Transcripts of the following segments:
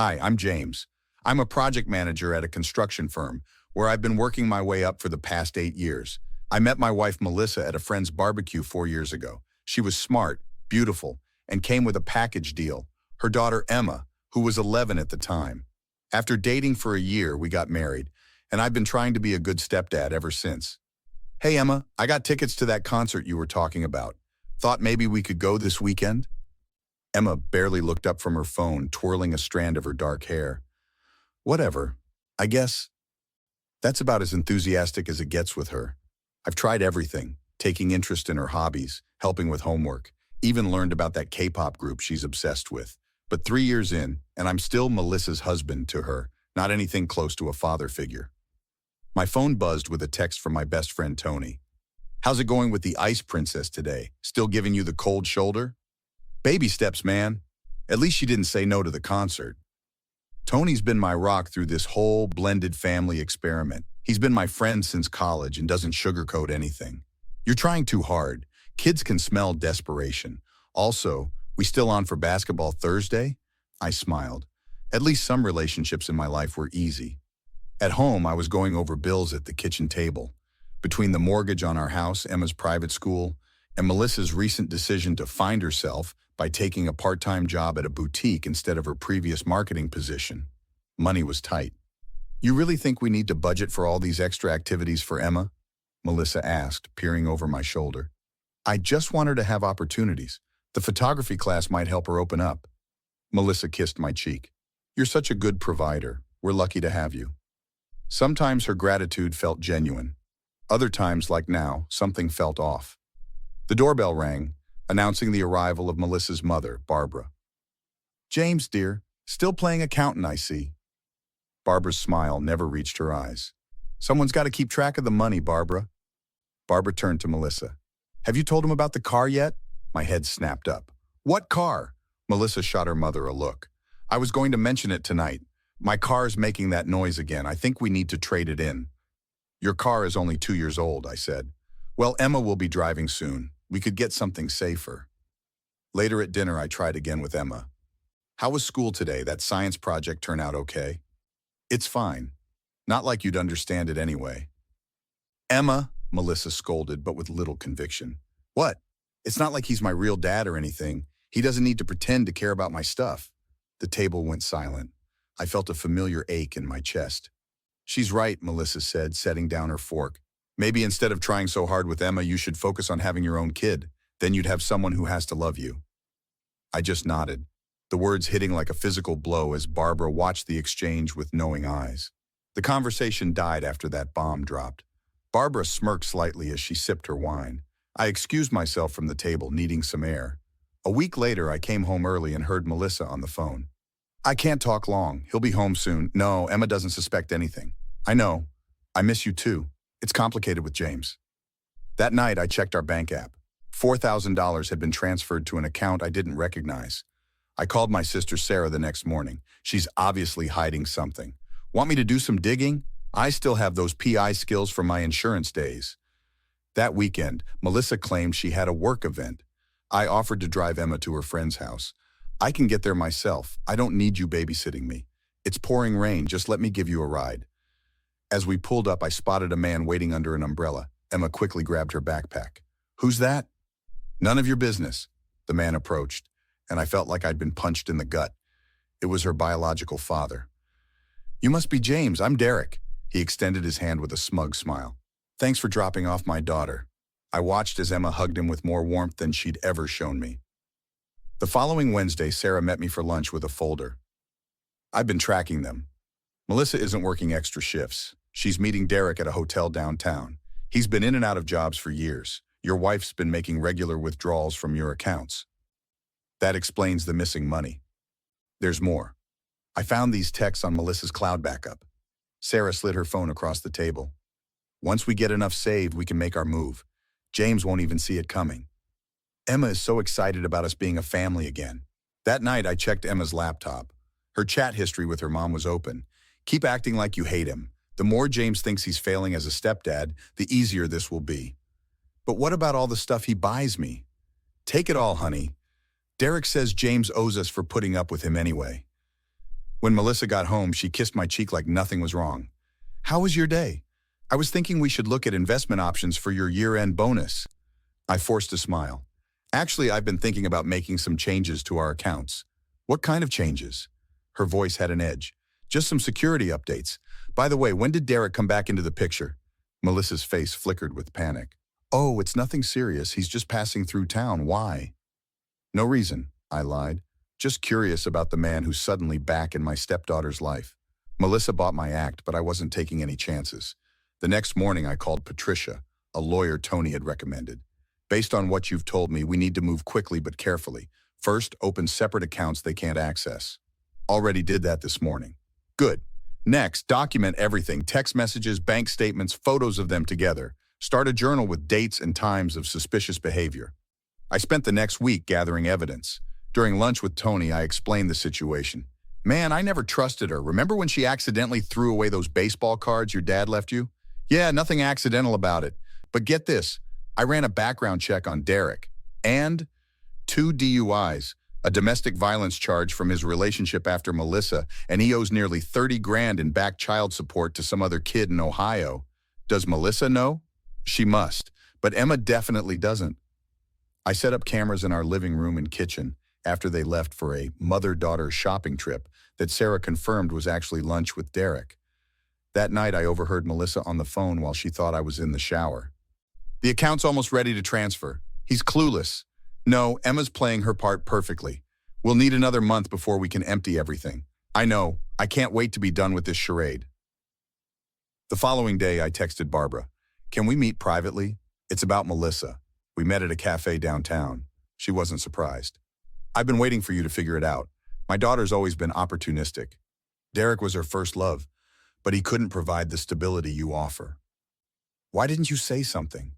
Hi, I'm James. I'm a project manager at a construction firm where I've been working my way up for the past 8 years. I met my wife Melissa at a friend's barbecue 4 years ago. She was smart, beautiful, and came with a package deal. Her daughter Emma, who was 11 at the time. After dating for a year, we got married, and I've been trying to be a good stepdad ever since. Hey Emma, I got tickets to that concert you were talking about. Thought maybe we could go this weekend? Emma barely looked up from her phone, twirling a strand of her dark hair. Whatever. I guess. That's about as enthusiastic as it gets with her. I've tried everything, taking interest in her hobbies, helping with homework, even learned about that K-pop group she's obsessed with. But 3 years in, and I'm still Melissa's husband to her, not anything close to a father figure. My phone buzzed with a text from my best friend Tony. How's it going with the Ice Princess today? Still giving you the cold shoulder? Baby steps, man. At least she didn't say no to the concert. Tony's been my rock through this whole blended family experiment. He's been my friend since college and doesn't sugarcoat anything. You're trying too hard. Kids can smell desperation. Also, we still on for basketball Thursday? I smiled. At least some relationships in my life were easy. At home, I was going over bills at the kitchen table. Between the mortgage on our house, Emma's private school, and Melissa's recent decision to find herself by taking a part-time job at a boutique instead of her previous marketing position. Money was tight. You really think we need to budget for all these extra activities for Emma? Melissa asked, peering over my shoulder. I just want her to have opportunities. The photography class might help her open up. Melissa kissed my cheek. You're such a good provider. We're lucky to have you. Sometimes her gratitude felt genuine. Other times, like now, something felt off. The doorbell rang, announcing the arrival of Melissa's mother, Barbara. James, dear, still playing accountant, I see. Barbara's smile never reached her eyes. Someone's got to keep track of the money, Barbara. Barbara turned to Melissa. Have you told him about the car yet? My head snapped up. What car? Melissa shot her mother a look. I was going to mention it tonight. My car's making that noise again. I think we need to trade it in. Your car is only 2 years old, I said. Well, Emma will be driving soon. We could get something safer. Later at dinner, I tried again with Emma. How was school today? That science project turn out okay? It's fine. Not like you'd understand it anyway. Emma, Melissa scolded, but with little conviction. What? It's not like he's my real dad or anything. He doesn't need to pretend to care about my stuff. The table went silent. I felt a familiar ache in my chest. She's right, Melissa said, setting down her fork. Maybe instead of trying so hard with Emma, you should focus on having your own kid. Then you'd have someone who has to love you. I just nodded, the words hitting like a physical blow as Barbara watched the exchange with knowing eyes. The conversation died after that bomb dropped. Barbara smirked slightly as she sipped her wine. I excused myself from the table, needing some air. A week later, I came home early and heard Melissa on the phone. I can't talk long. He'll be home soon. No, Emma doesn't suspect anything. I know. I miss you too. It's complicated with James. That night, I checked our bank app. $4,000 had been transferred to an account I didn't recognize. I called my sister Sarah the next morning. She's obviously hiding something. Want me to do some digging? I still have those PI skills from my insurance days. That weekend, Melissa claimed she had a work event. I offered to drive Emma to her friend's house. I can get there myself. I don't need you babysitting me. It's pouring rain. Just let me give you a ride. As we pulled up, I spotted a man waiting under an umbrella. Emma quickly grabbed her backpack. Who's that? None of your business. The man approached, and I felt like I'd been punched in the gut. It was her biological father. You must be James. I'm Derek. He extended his hand with a smug smile. Thanks for dropping off my daughter. I watched as Emma hugged him with more warmth than she'd ever shown me. The following Wednesday, Sarah met me for lunch with a folder. I've been tracking them. Melissa isn't working extra shifts. She's meeting Derek at a hotel downtown. He's been in and out of jobs for years. Your wife's been making regular withdrawals from your accounts. That explains the missing money. There's more. I found these texts on Melissa's cloud backup. Sarah slid her phone across the table. Once we get enough saved, we can make our move. James won't even see it coming. Emma is so excited about us being a family again. That night, I checked Emma's laptop. Her chat history with her mom was open. Keep acting like you hate him. The more James thinks he's failing as a stepdad, the easier this will be. But what about all the stuff he buys me? Take it all, honey. Derek says James owes us for putting up with him anyway. When Melissa got home, she kissed my cheek like nothing was wrong. How was your day? I was thinking we should look at investment options for your year-end bonus. I forced a smile. Actually, I've been thinking about making some changes to our accounts. What kind of changes? Her voice had an edge. Just some security updates. By the way, when did Derek come back into the picture? Melissa's face flickered with panic. Oh, it's nothing serious. He's just passing through town. Why? No reason, I lied. Just curious about the man who's suddenly back in my stepdaughter's life. Melissa bought my act, but I wasn't taking any chances. The next morning, I called Patricia, a lawyer Tony had recommended. Based on what you've told me, we need to move quickly but carefully. First, open separate accounts they can't access. Already did that this morning. Good. Next, document everything, text messages, bank statements, photos of them together. Start a journal with dates and times of suspicious behavior. I spent the next week gathering evidence. During lunch with Tony, I explained the situation. Man, I never trusted her. Remember when she accidentally threw away those baseball cards your dad left you? Yeah, nothing accidental about it. But get this, I ran a background check on Derek. And 2 DUIs, a domestic violence charge from his relationship after Melissa, and he owes nearly 30 grand in back child support to some other kid in Ohio. Does Melissa know? She must, but Emma definitely doesn't. I set up cameras in our living room and kitchen after they left for a mother-daughter shopping trip that Sarah confirmed was actually lunch with Derek. That night, I overheard Melissa on the phone while she thought I was in the shower. The account's almost ready to transfer. He's clueless. No, Emma's playing her part perfectly. We'll need another month before we can empty everything. I know. I can't wait to be done with this charade. The following day, I texted Barbara. Can we meet privately? It's about Melissa. We met at a cafe downtown. She wasn't surprised. I've been waiting for you to figure it out. My daughter's always been opportunistic. Derek was her first love, but he couldn't provide the stability you offer. Why didn't you say something?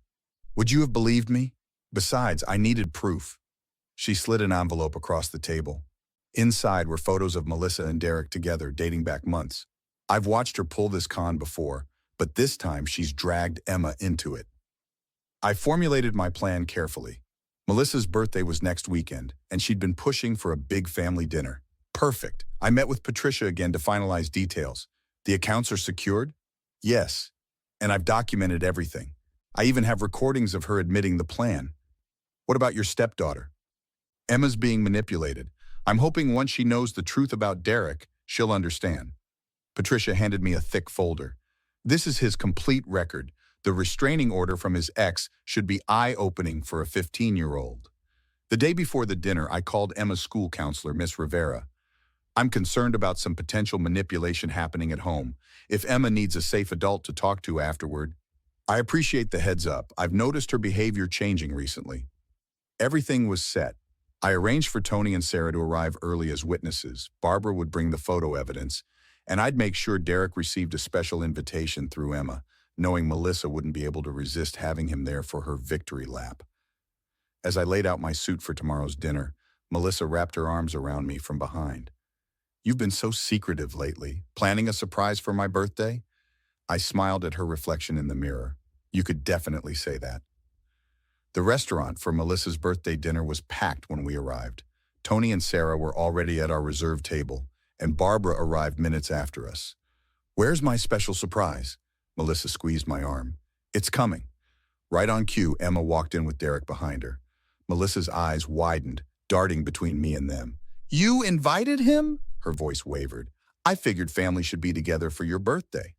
Would you have believed me? Besides, I needed proof. She slid an envelope across the table. Inside were photos of Melissa and Derek together, dating back months. I've watched her pull this con before, but this time she's dragged Emma into it. I formulated my plan carefully. Melissa's birthday was next weekend, and she'd been pushing for a big family dinner. Perfect. I met with Patricia again to finalize details. The accounts are secured? Yes. And I've documented everything. I even have recordings of her admitting the plan. What about your stepdaughter? Emma's being manipulated. I'm hoping once she knows the truth about Derek, she'll understand. Patricia handed me a thick folder. This is his complete record. The restraining order from his ex should be eye-opening for a 15-year-old. The day before the dinner, I called Emma's school counselor, Miss Rivera. I'm concerned about some potential manipulation happening at home. If Emma needs a safe adult to talk to afterward, I appreciate the heads up. I've noticed her behavior changing recently. Everything was set. I arranged for Tony and Sarah to arrive early as witnesses. Barbara would bring the photo evidence, and I'd make sure Derek received a special invitation through Emma, knowing Melissa wouldn't be able to resist having him there for her victory lap. As I laid out my suit for tomorrow's dinner, Melissa wrapped her arms around me from behind. You've been so secretive lately. Planning a surprise for my birthday? I smiled at her reflection in the mirror. You could definitely say that. The restaurant for Melissa's birthday dinner was packed when we arrived. Tony and Sarah were already at our reserved table, and Barbara arrived minutes after us. Where's my special surprise? Melissa squeezed my arm. It's coming. Right on cue, Emma walked in with Derek behind her. Melissa's eyes widened, darting between me and them. You invited him? Her voice wavered. I figured family should be together for your birthday.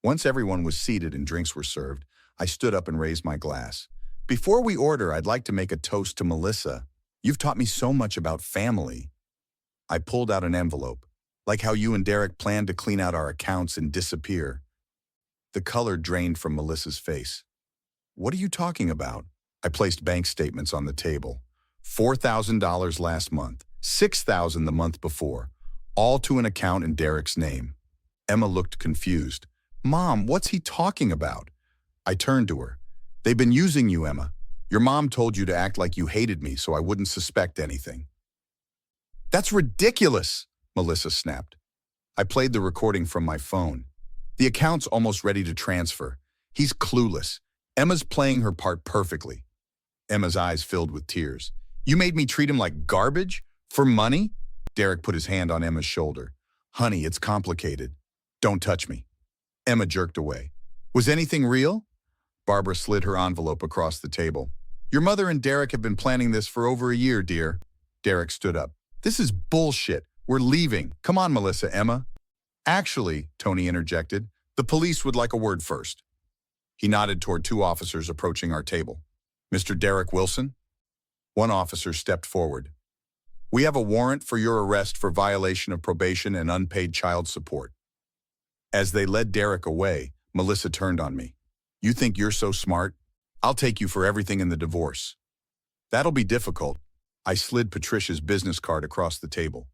Once everyone was seated and drinks were served, I stood up and raised my glass. Before we order, I'd like to make a toast to Melissa. You've taught me so much about family. I pulled out an envelope, like how you and Derek planned to clean out our accounts and disappear. The color drained from Melissa's face. What are you talking about? I placed bank statements on the table. $4,000 last month, $6,000 the month before, all to an account in Derek's name. Emma looked confused. Mom, what's he talking about? I turned to her. They've been using you, Emma. Your mom told you to act like you hated me so I wouldn't suspect anything. That's ridiculous, Melissa snapped. I played the recording from my phone. The account's almost ready to transfer. He's clueless. Emma's playing her part perfectly. Emma's eyes filled with tears. You made me treat him like garbage? For money? Derek put his hand on Emma's shoulder. Honey, it's complicated. Don't touch me. Emma jerked away. Was anything real? Barbara slid her envelope across the table. Your mother and Derek have been planning this for over a year, dear. Derek stood up. This is bullshit. We're leaving. Come on, Melissa, Emma. Actually, Tony interjected, the police would like a word first. He nodded toward two officers approaching our table. Mr. Derek Wilson? One officer stepped forward. We have a warrant for your arrest for violation of probation and unpaid child support. As they led Derek away, Melissa turned on me. You think you're so smart? I'll take you for everything in the divorce. That'll be difficult. I slid Patricia's business card across the table.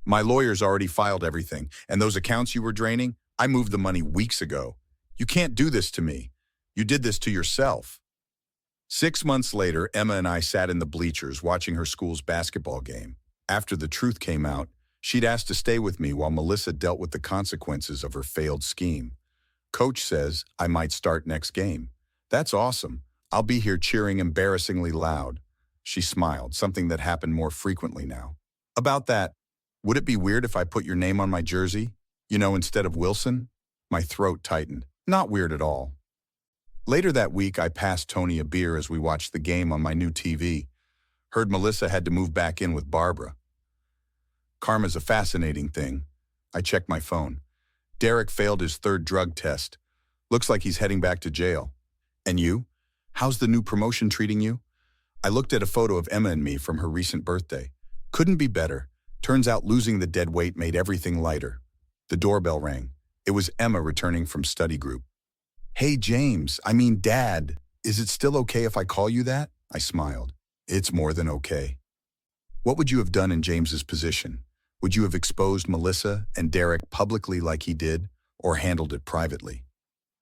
My lawyer's already filed everything, and those accounts you were draining, I moved the money weeks ago. You can't do this to me. You did this to yourself. 6 months later, Emma and I sat in the bleachers watching her school's basketball game. After the truth came out, she'd asked to stay with me while Melissa dealt with the consequences of her failed scheme. Coach says I might start next game. That's awesome. I'll be here cheering embarrassingly loud. She smiled, something that happened more frequently now. About that, would it be weird if I put your name on my jersey? You know, instead of Wilson? My throat tightened. Not weird at all. Later that week, I passed Tony a beer as we watched the game on my new TV. Heard Melissa had to move back in with Barbara. Karma's a fascinating thing. I checked my phone. Derek failed his third drug test. Looks like he's heading back to jail. And you? How's the new promotion treating you? I looked at a photo of Emma and me from her recent birthday. Couldn't be better. Turns out losing the dead weight made everything lighter. The doorbell rang. It was Emma returning from study group. Hey, James, Dad. Is it still okay if I call you that? I smiled. It's more than okay. What would you have done in James's position? Would you have exposed Melissa and Derek publicly like he did, or handled it privately?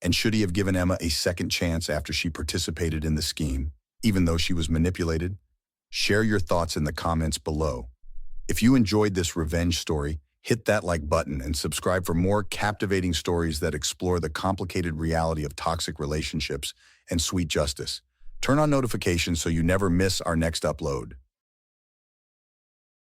And should he have given Emma a second chance after she participated in the scheme, even though she was manipulated? Share your thoughts in the comments below. If you enjoyed this revenge story, hit that like button and subscribe for more captivating stories that explore the complicated reality of toxic relationships and sweet justice. Turn on notifications so you never miss our next upload.